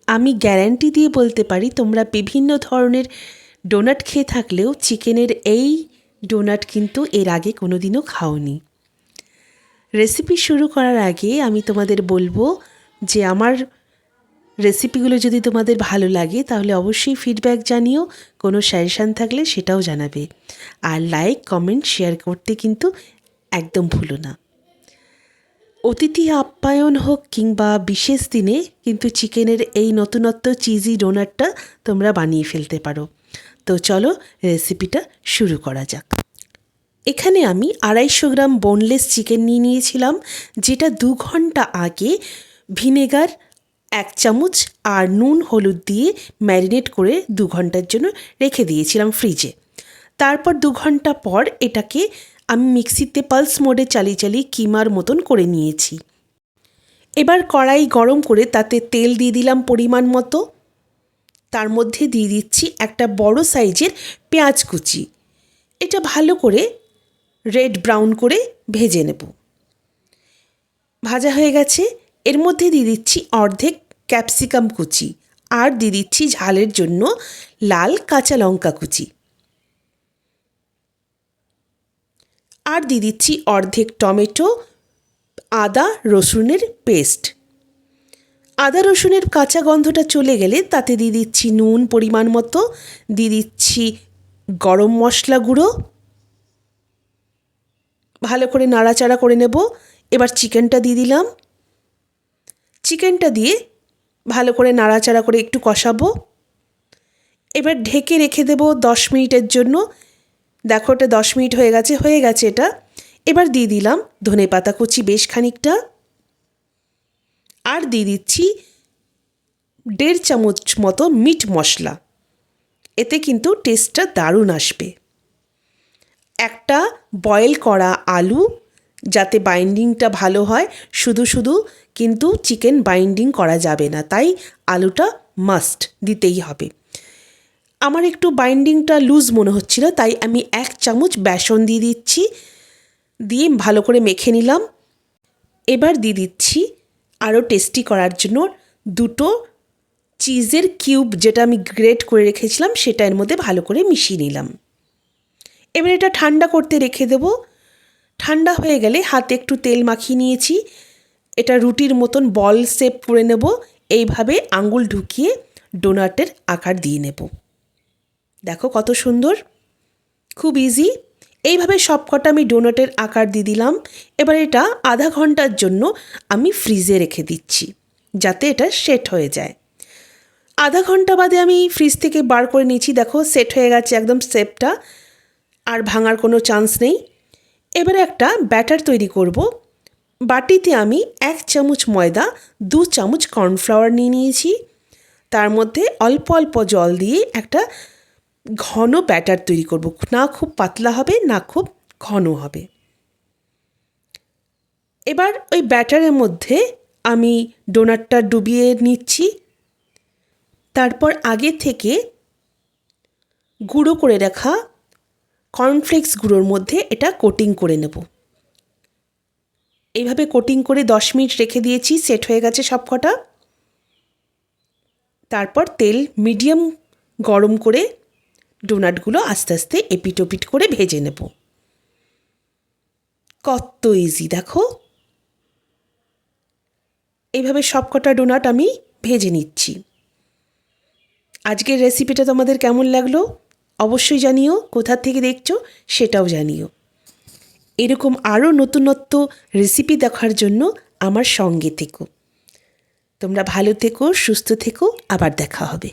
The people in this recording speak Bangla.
আমি গ্যারান্টি দিয়ে বলতে পারি তোমরা বিভিন্ন ধরনের ডোনাট খেয়ে থাকলেও চিকেনের এই ডোনাট কিন্তু এর আগে কোনো দিনও খাওনি। রেসিপি শুরু করার আগে আমি তোমাদের বলবো যে আমার রেসিপিগুলো যদি তোমাদের ভালো লাগে তাহলে অবশ্যই ফিডব্যাক জানিও, কোনো সাজেশান থাকলে সেটাও জানাবে, আর লাইক কমেন্ট শেয়ার করতে কিন্তু একদম ভুলো না। অতিথি আপ্যায়ন হোক কিংবা বিশেষ দিনে কিন্তু চিকেনের এই নতুনত্ব চিজি ডোনাটটা তোমরা বানিয়ে ফেলতে পারো। তো চলো রেসিপিটা শুরু করা যাক। এখানে আমি 250 গ্রাম বোনলেস চিকেন নিয়েছিলাম, যেটা 2 ঘন্টা আগে ভিনেগার 1 চামচ আর নুন হলুদ দিয়ে ম্যারিনেট করে 2 ঘন্টার জন্য রেখে দিয়েছিলাম ফ্রিজে। তারপর 2 ঘন্টা পর এটাকে আমি মিক্সিতে পালস মোডে চালিয়ে চালিয়ে কিমার মতন করে নিয়েছি। এবার কড়াই গরম করে তাতে তেল দিয়ে দিলাম পরিমাণ মতো। তার মধ্যে দিয়ে দিচ্ছি একটা বড় সাইজের পেঁয়াজ কুচি। এটা ভালো করে রেড ব্রাউন করে ভেজে নেব। ভাজা হয়ে গেছে। এর মধ্যে দিয়ে দিচ্ছি অর্ধেক ক্যাপসিকাম কুচি আর দিয়ে দিচ্ছি ঝালের জন্য লাল কাঁচা লঙ্কা কুচি, আর দিয়ে দিচ্ছি অর্ধেক টমেটো, আদা রসুনের পেস্ট। আদা রসুনের কাঁচা গন্ধটা চলে গেলে তাতে দিয়ে দিচ্ছি নুন পরিমাণ মতো, দিয়ে দিচ্ছি গরম মশলা গুঁড়ো, ভালো করে নাড়াচাড়া করে নেব। এবার চিকেনটা দিয়ে দিলাম। চিকেনটা দিয়ে ভালো করে নাড়াচাড়া করে একটু কষাবো। এবার ঢেকে রেখে দেব 10 মিনিটের জন্য। দেখো এটা 10 মিনিট হয়ে গেছে এটা। এবার দিয়ে দিলাম ধনেপাতা কুচি বেশ খানিকটা, আর দিয়ে দিচ্ছি 1.5 চামচ মতো মিট মশলা। এতে কিন্তু টেস্টটা দারুণ আসবে। একটা বয়েল করা আলু, যাতে বাইন্ডিংটা ভালো হয়। শুধু শুধু কিন্তু চিকেন বাইন্ডিং করা যাবে না, তাই আলুটা মাস্ট দিতেই হবে। আমার একটু বাইন্ডিংটা লুজ মনে হচ্ছিল, তাই আমি 1 চামচ বেসন দিয়ে দিচ্ছি, দিয়ে ভালো করে মেখে নিলাম। এবার দিয়ে দিচ্ছি আরও টেস্টি করার জন্য 2টো চিজের কিউব, যেটা আমি গ্রেট করে রেখেছিলাম, সেটা এর মধ্যে ভালো করে মিশিয়ে নিলাম। এবার এটা ঠান্ডা করতে রেখে দেব। ঠান্ডা হয়ে গেলে হাতে একটু তেল মাখিয়ে নিয়েছি। এটা রুটির মতন বল শেপ করে নেব। এইভাবে আঙুল ঢুকিয়ে ডোনাটের আকার দিয়ে নেব। দেখো কত সুন্দর, খুব ইজি। এইভাবে সবকটা আমি ডোনাটের আকার দিয়ে দিলাম। এবার এটা আধা ঘন্টার জন্য আমি ফ্রিজে রেখে দিচ্ছি, যাতে এটা সেট হয়ে যায়। আধা ঘন্টা বাদে আমি ফ্রিজ থেকে বার করে নিয়েছি। দেখো সেট হয়ে গেছে একদম শেপটা, আর ভাঙার কোনো চান্স নেই। এবারে একটা ব্যাটার তৈরি করব। বাটিতে আমি 1 চামচ ময়দা, 2 চামচ কর্নফ্লাওয়ার নিয়েছি। তার মধ্যে অল্প অল্প জল দিয়ে একটা ঘন ব্যাটার তৈরি করব। না খুব পাতলা হবে, না খুব ঘন হবে। এবার ওই ব্যাটারের মধ্যে আমি ডোনাটটা ডুবিয়ে নিচ্ছি। তারপর আগে থেকে গুঁড়ো করে রাখা কর্নফ্লেক্স গুঁড়োর মধ্যে এটা কোটিং করে নেব। এইভাবে কোটিং করে 10 মিনিট রেখে দিয়েছি। সেট হয়ে গেছে সবকটা। তারপর তেল মিডিয়াম গরম করে ডোনাটগুলো আস্তে আস্তে এপিট ওপিট করে ভেজে নেব। কত ইজি দেখো। এইভাবে সবকটা ডোনাট আমি ভেজে নিচ্ছি। আজকের রেসিপিটা তোমাদের কেমন লাগলো অবশ্যই জানিও। কোথা থেকে দেখছো সেটাও জানিও। এরকম আরও নতুনত্ব রেসিপি দেখার জন্য আমার সঙ্গে থেকো। তোমরা ভালো থেকো, সুস্থ থেকো। আবার দেখা হবে।